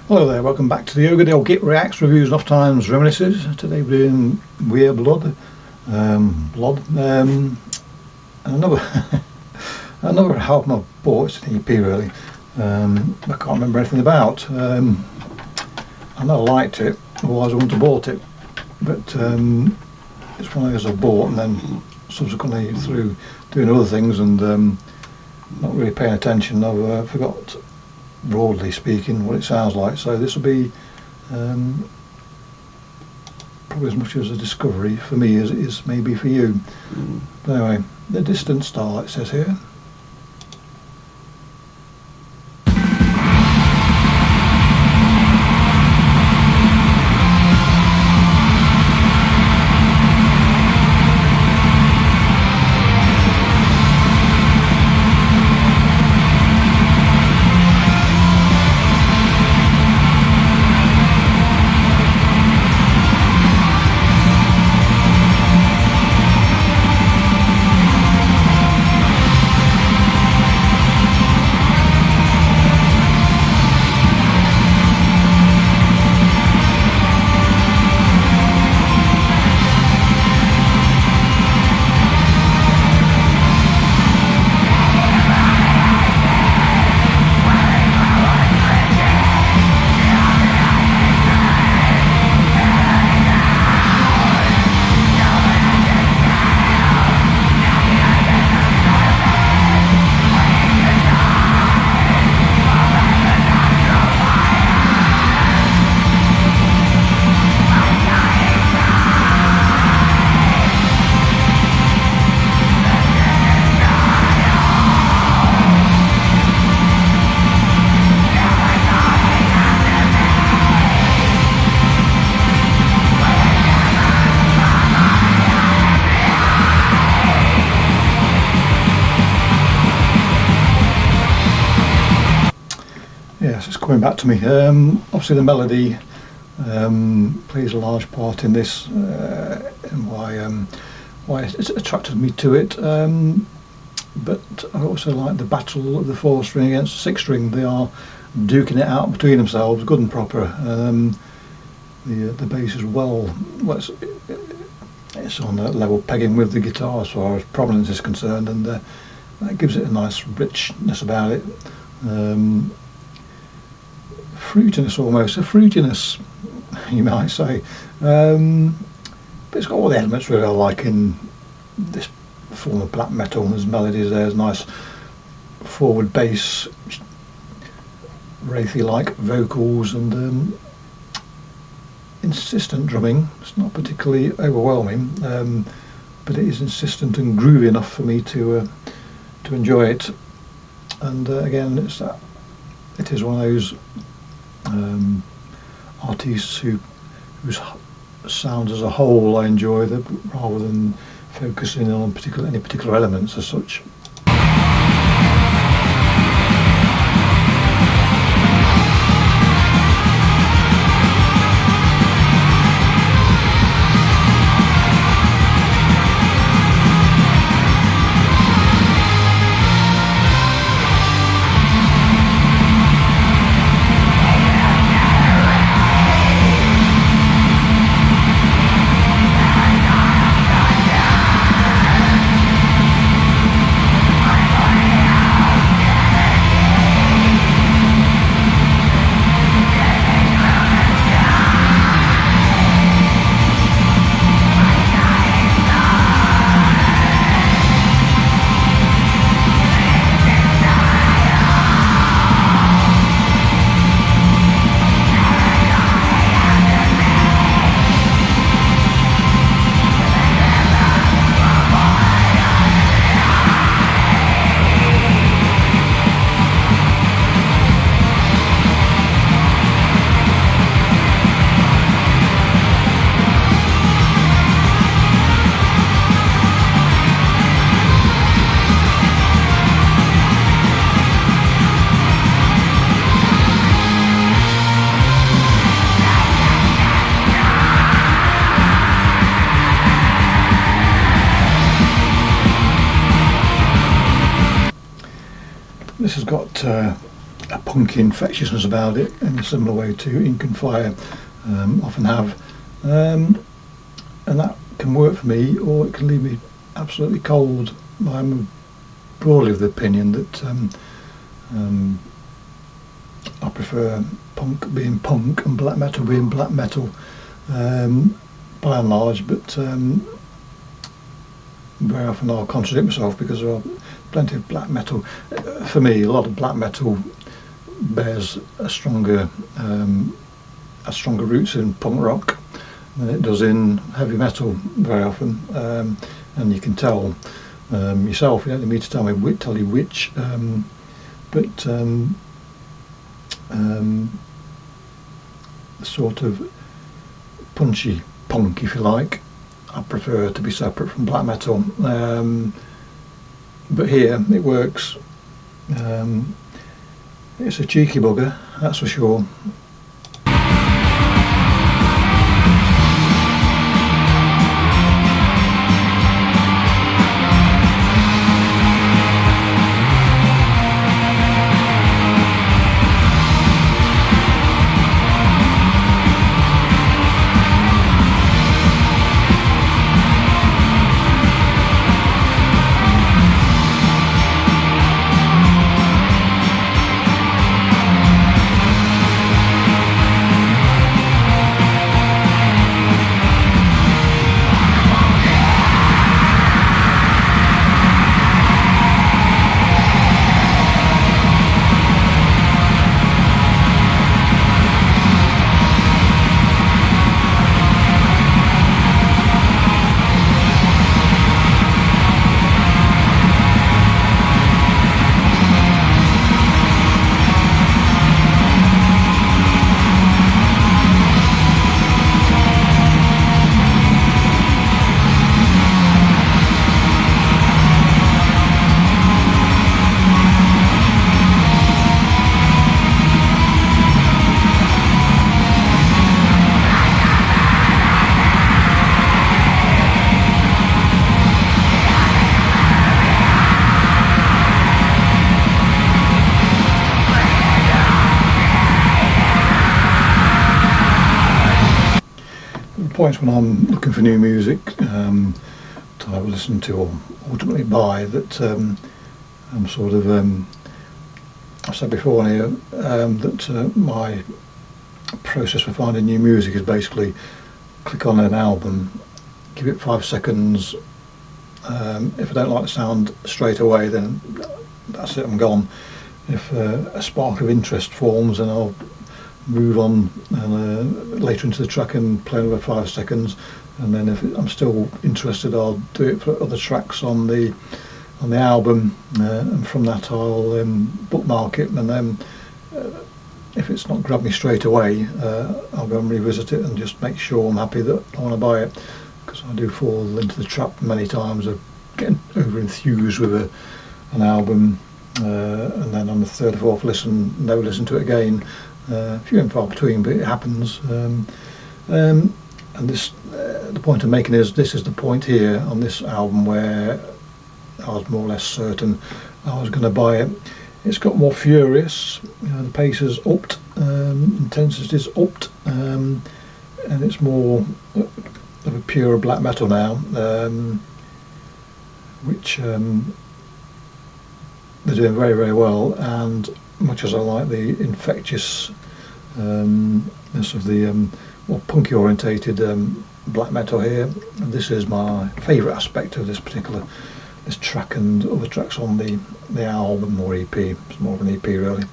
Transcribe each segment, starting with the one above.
Hello there, welcome back to the Ogre, the old Git Reacts, Reviews, and Off Times Reminiscences. Today we're doing Wyrblod, and another another album I've bought. It's an EP really. I can't remember anything about. I know I liked it, otherwise I wouldn't have bought it. But it's one of those I bought and then subsequently through doing other things and not really paying attention, I've forgot, broadly speaking, what it sounds like. So this will be probably as much as a discovery for me as it is maybe for you. But anyway, The Distant Star, it says here. Yes, it's coming back to me. Obviously the melody plays a large part in this and why it's attracted me to it. But I also like the battle of the 4-string against the 6-string. They are duking it out between themselves, good and proper. The bass is it's on a level pegging with the guitar as far as prominence is concerned, and that gives it a nice richness about it. Fruitiness, almost a fruitiness, you might say, but it's got all the elements really I like in this form of black metal. There's melodies, there's nice forward bass, wraithy like vocals, and insistent drumming. It's not particularly overwhelming, but it is insistent and groovy enough for me to enjoy it. And again, it is one of those artists whose sounds as a whole I enjoy, rather than focusing on any particular elements as such. This has got a punky infectiousness about it in a similar way to Ink and Fire often have, and that can work for me, or it can leave me absolutely cold. I'm broadly of the opinion that I prefer punk being punk and black metal being black metal, by and large, but very often I'll contradict myself, because there are plenty of black metal. For me, a lot of black metal bears a stronger roots in punk rock than it does in heavy metal very often, and you can tell yourself. You don't need me to tell you which, but the sort of punchy punk, if you like, I prefer to be separate from black metal, but here it works. It's a cheeky bugger, that's for sure. Points when I'm looking for new music to either listen to or ultimately buy, that I'm sort of, I've said before here, that my process for finding new music is basically click on an album, give it 5 seconds. If I don't like the sound straight away, then that's it, I'm gone. If a spark of interest forms, then I'll move on later into the track and play another 5 seconds, and then if I'm still interested, I'll do it for other tracks on the album, and from that I'll bookmark it, and then if it's not grabbed me straight away, I'll go and revisit it and just make sure I'm happy that I want to buy it, because I do fall into the trap many times of getting over enthused with an album, and then on the third or fourth listen never listen to it again. Few and far between, but it happens. And this, the point I'm making is, this is the point here on this album where I was more or less certain I was going to buy it. It's got more furious, the pace is upped, intensity is upped, and it's more of a pure black metal now, which they're doing very, very well. And much as I like the infectiousness of the more punky orientated black metal here, this is my favourite aspect of this track and other tracks on the album or EP. It's more of an EP really.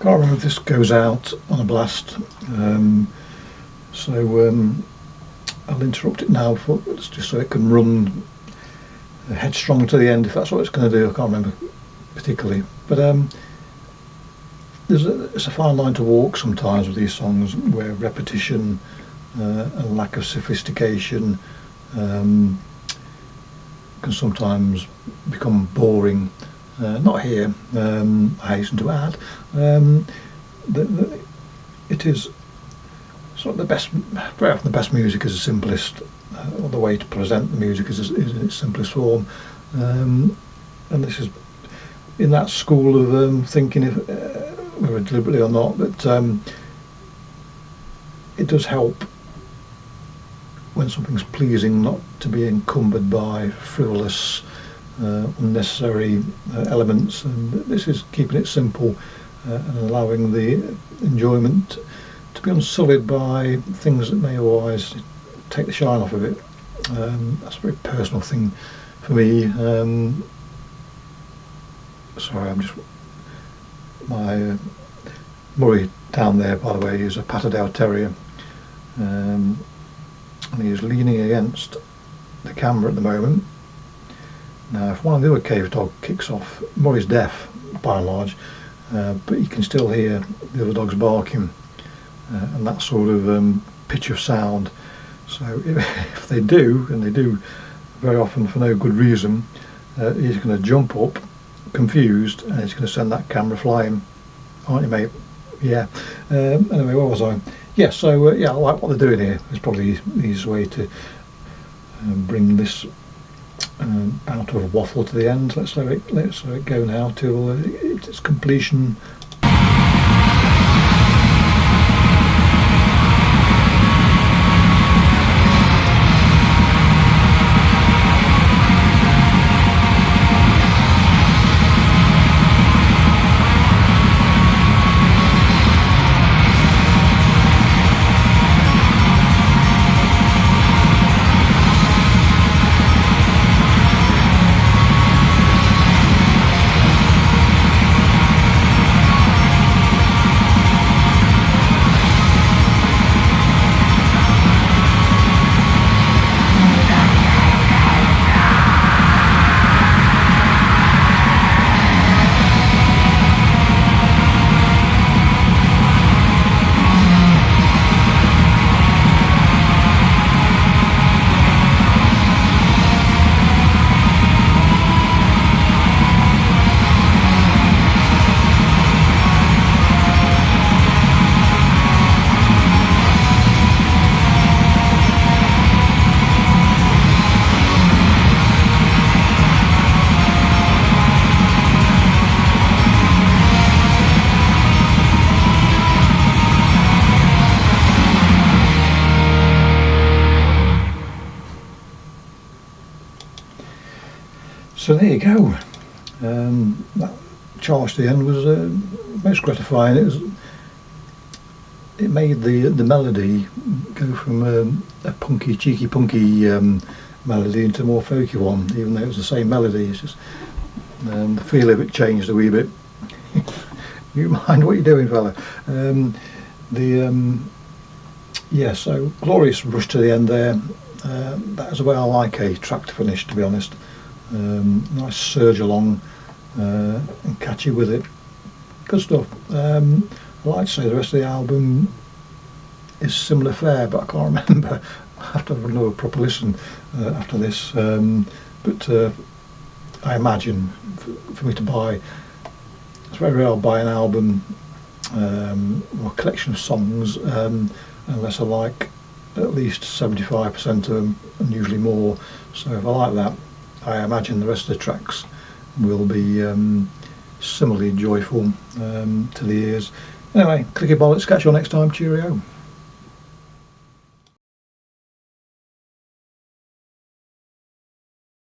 can't remember if this goes out on a blast, so I'll interrupt it now for just so it can run headstrong to the end if that's what it's going to do. I can't remember particularly, but it's a fine line to walk sometimes with these songs, where repetition and lack of sophistication can sometimes become boring. Not here, I hasten to add. It is sort of the best, very often the best music is the simplest, or the way to present the music is in its simplest form. And this is in that school of thinking, if whether deliberately or not, but it does help when something's pleasing not to be encumbered by frivolous, unnecessary elements, and this is keeping it simple and allowing the enjoyment to be unsullied by things that may otherwise take the shine off of it. That's a very personal thing for me. Sorry, I'm just... my Murray down there, by the way, is a Patterdale Terrier, and he's leaning against the camera at the moment. Now, if one of the other cave dog kicks off, Murray's deaf by and large, but you can still hear the other dogs barking, and that sort of pitch of sound. So if they do, and they do very often for no good reason, he's going to jump up confused, and he's going to send that camera flying, aren't you, mate? Yeah. Anyway, where was I? Yeah, so yeah, I like what they're doing here. It's probably the easiest way to bring this out of a waffle to the end. Let's let it go now till its completion. So there you go. That charge to the end was most gratifying. It made the melody go from a punky, cheeky, punky melody into a more folky one, even though it was the same melody. It's just the feel of it changed a wee bit. You mind what you're doing, fella? Yeah, so glorious rush to the end there. That is the way I like a track to finish, to be honest. Nice surge along and catchy with it. Good stuff. I'd like to say the rest of the album is similar fare, but I can't remember. I have to have another proper listen after this. But I imagine for me to buy, it's very rare I'll buy an album or a collection of songs unless I like at least 75% of them, and usually more. So if I like that, I imagine the rest of the tracks will be similarly joyful to the ears. Anyway, clicky bollocks, catch you all next time. Cheerio.